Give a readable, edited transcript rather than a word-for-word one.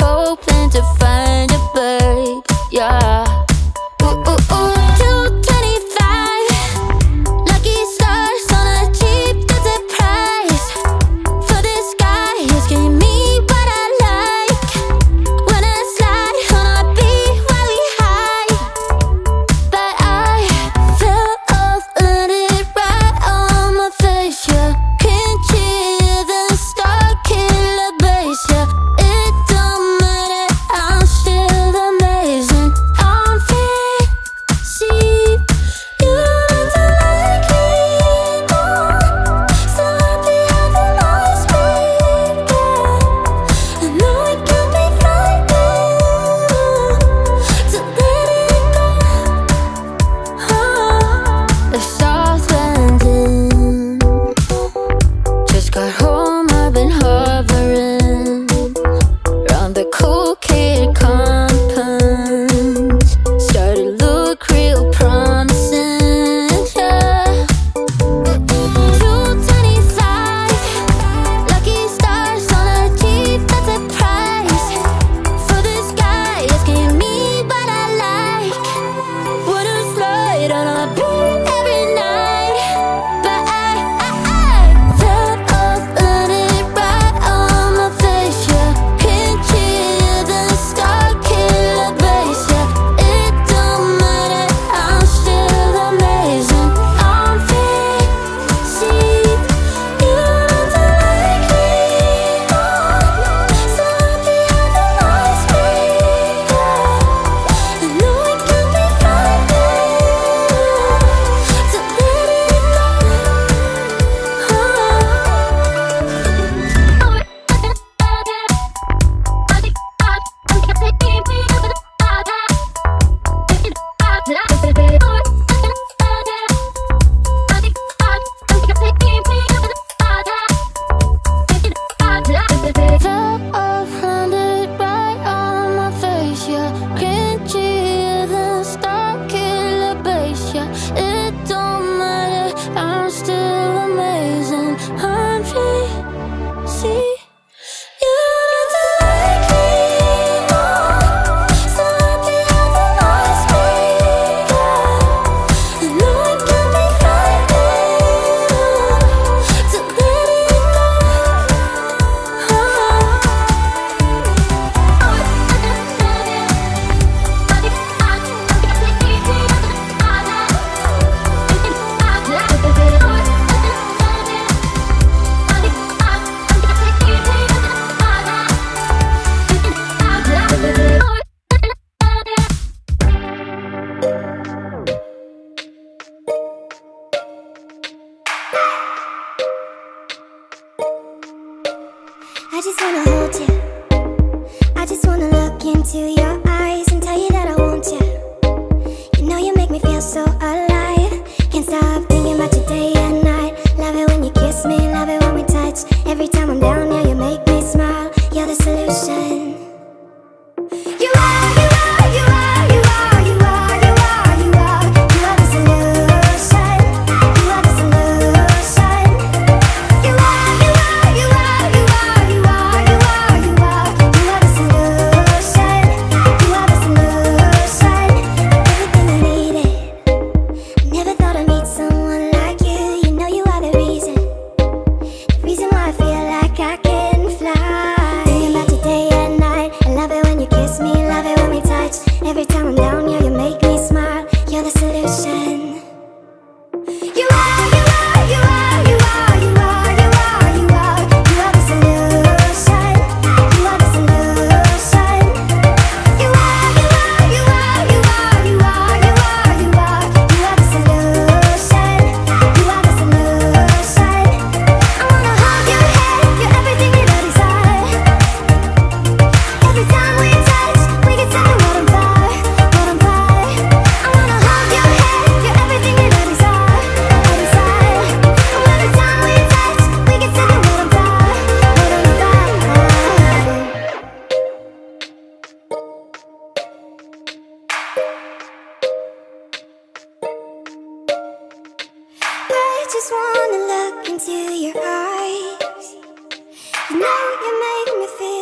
hoping to find a bird, yeah. Ooh, ooh, ooh, 225 lucky stars on a cheap desert price. For this guy, he's giving me what I like. When I slide on a beat while we high, but I fell off, landed right on my face, yeah. Can't hear the star killer bass, yeah. It don't matter, I'm still amazing. I'm fancy. You don't like me more, so happy how the noise began. I know it can be frightening to let it go. The soft landing. Just got home, I've been hovering around the cool kid compounds. Started to look real promising, yeah. 225 lucky stars on a cheap desert price. For this guy, it's giving me what I like. Wanna slide on a beat every night, but I fell off, landed right on my face, yeah. Can't hear the star killer bass, yeah. It don't matter, I'm still amazing. I'm fancy. You don't like me more, so happy how the noise began. I know it can be frightening to let it go. Fell off, landed right on my face, yeah. Can't hear the star killer bass, yeah. It don't matter, I'm still amazing. I'm fancy. You don't like me more, so happy how the noise began. I know it can be frightening to let it go. I just wanna hold you. I just wanna look into your eyes and tell you that I want you. You know you make me feel so alive. Can't stop thinking about you day and night. Love it when you kiss me, love it when we touch. Every time I'm down, yeah, you make me smile. You're the solution. You are, you are, you are, you are, you are, you are, you are. You are the solution. You are the solution. You are, you are, you are, you are, you are, you are, you are. You are the solution. You are the solution. Everything I needed. I never thought I'd meet someone like you. You know you are the reason why I feel like I can fly. Thinking about you day and night. I love it when you kiss me, love it when we touch. Every time I'm down, yeah, you make me smile. You're the solution. You are, you are, you are, you are, you are, you are, you are. You are the solution. You are the solution. You are, you are, you are, you are, you are, you are, you are. You are the solution. You are the solution. I wanna hold your head, you're everything that I desire. Every time we touch, we get set the world on fire, world on fire. I wanna hold your head, you're everything that I desire, I desire. Every time we touch, we get set the world on fire, world on fire. I just wanna look into your eyes. You know you make me feel